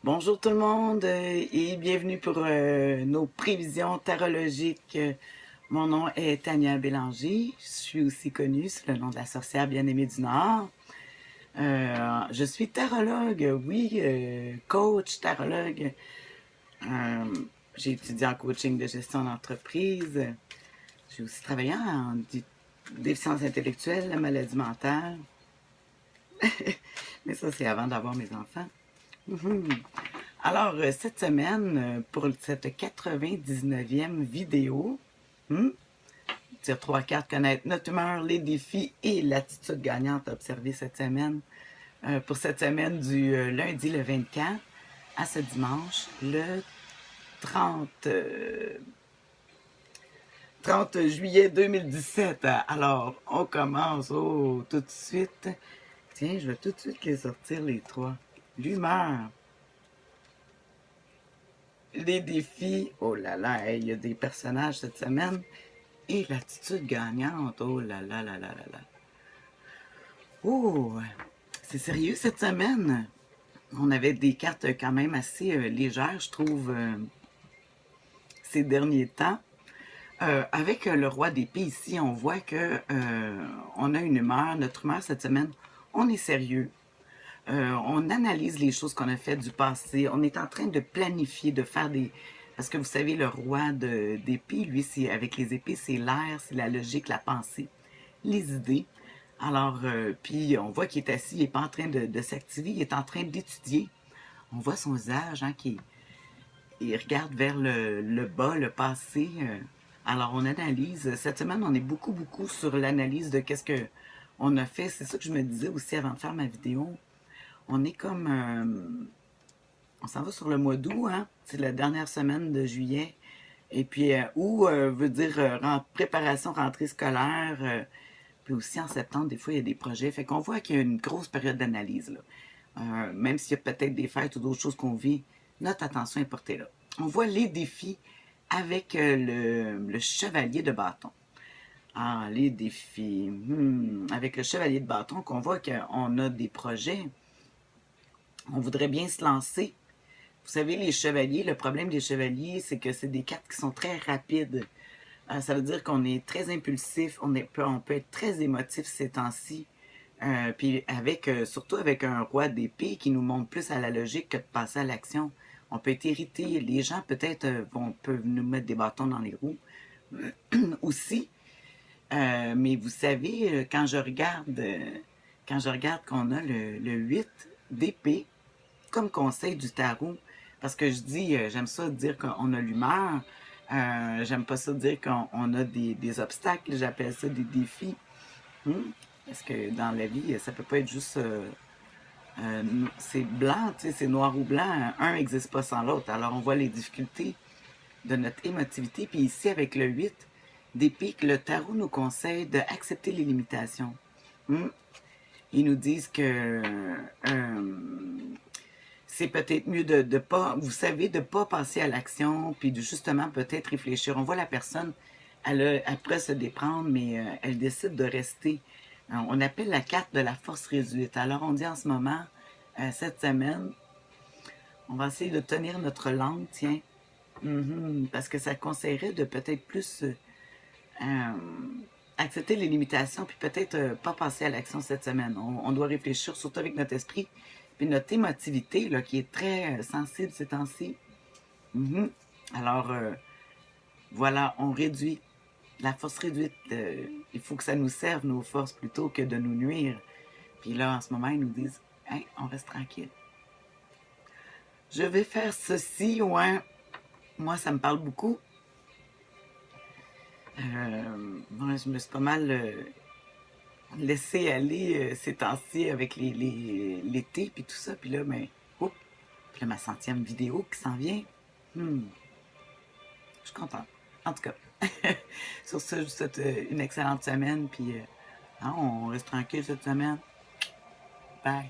Bonjour tout le monde et bienvenue pour nos prévisions tarologiques. Mon nom est Tania Bélanger. Je suis aussi connue sous le nom de la sorcière bien-aimée du Nord. Je suis tarologue, oui, coach, tarologue. Euh, j'ai étudié en coaching de gestion d'entreprise. J'ai aussi travaillé en déficience intellectuelle, la maladie mentale. Mais ça, c'est avant d'avoir mes enfants. Alors, cette semaine, pour cette 99e vidéo, tire trois cartes, connaître notre humeur, les défis et l'attitude gagnante à observer cette semaine. Pour cette semaine du lundi le 24 à ce dimanche le 30 juillet 2017. Alors, on commence tout de suite. Tiens, je vais tout de suite les sortir les trois. L'humeur. Les défis, oh là là, il y a des personnages cette semaine. Et l'attitude gagnante, oh là là là là là là. Oh, c'est sérieux cette semaine. On avait des cartes quand même assez légères, je trouve, ces derniers temps. Avec le roi d'épée ici, on voit que on a une humeur, notre humeur cette semaine, on est sérieux. On analyse les choses qu'on a faites du passé. On est en train de planifier, de faire des... Parce que vous savez, le roi d'épée, lui, c'est avec les épées, c'est l'air, c'est la logique, la pensée, les idées. Alors, puis on voit qu'il est assis, il n'est pas en train de s'activer, il est en train d'étudier. On voit son visage, hein, il regarde vers le bas, le passé. Alors, on analyse. Cette semaine, on est beaucoup sur l'analyse de qu'est-ce que on a fait. C'est ça que je me disais aussi avant de faire ma vidéo. On est comme... on s'en va sur le mois d'août, hein? C'est la dernière semaine de juillet. Et puis, août veut dire préparation, rentrée scolaire. Puis aussi en septembre, des fois, il y a des projets. Fait qu'on voit qu'il y a une grosse période d'analyse, là. Même s'il y a peut-être des fêtes ou d'autres choses qu'on vit, notre attention est portée là. On voit les défis avec le chevalier de bâton. Ah, les défis. Avec le chevalier de bâton, qu'on voit qu'on a des projets. On voudrait bien se lancer. Vous savez, les chevaliers, le problème des chevaliers, c'est que c'est des cartes qui sont très rapides. Ça veut dire qu'on est très impulsif, on peut être très émotif ces temps-ci. Puis surtout avec un roi d'épée qui nous montre plus à la logique que de passer à l'action. On peut être irrité. Les gens peut-être peuvent nous mettre des bâtons dans les roues aussi. Mais vous savez, quand je regarde qu'on a le 8 d'épée comme conseil du tarot, parce que je dis, j'aime ça dire qu'on a l'humeur, j'aime pas ça dire qu'on a des obstacles, j'appelle ça des défis. Parce que dans la vie, ça peut pas être juste... c'est blanc, tu sais, c'est noir ou blanc, un n'existe pas sans l'autre. Alors on voit les difficultés de notre émotivité, puis ici avec le 8 d'épée, le tarot nous conseille d'accepter les limitations. Ils nous disent que c'est peut-être mieux de pas, vous savez, de pas passer à l'action, puis de justement peut-être réfléchir. On voit la personne, elle pourrait se déprendre, mais elle décide de rester. On appelle la carte de la force réduite. Alors on dit en ce moment, cette semaine, on va essayer de tenir notre langue, tiens, parce que ça conseillerait de peut-être plus accepter les limitations, puis peut-être pas passer à l'action cette semaine. On doit réfléchir, surtout avec notre esprit, puis notre émotivité, là, qui est très sensible ces temps-ci. Alors, voilà, on réduit. La force réduite, il faut que ça nous serve, nos forces, plutôt que de nous nuire. Puis là, en ce moment, ils nous disent, hey, on reste tranquille. Je vais faire ceci, ouais. Moi, ça me parle beaucoup. Moi, je me suis pas mal laissé aller ces temps-ci avec l'été puis tout ça. Puis là, ben, oups, puis là, ma centième vidéo qui s'en vient. Je suis contente. En tout cas, sur ça, je vous souhaite une excellente semaine. Puis on reste tranquille cette semaine. Bye.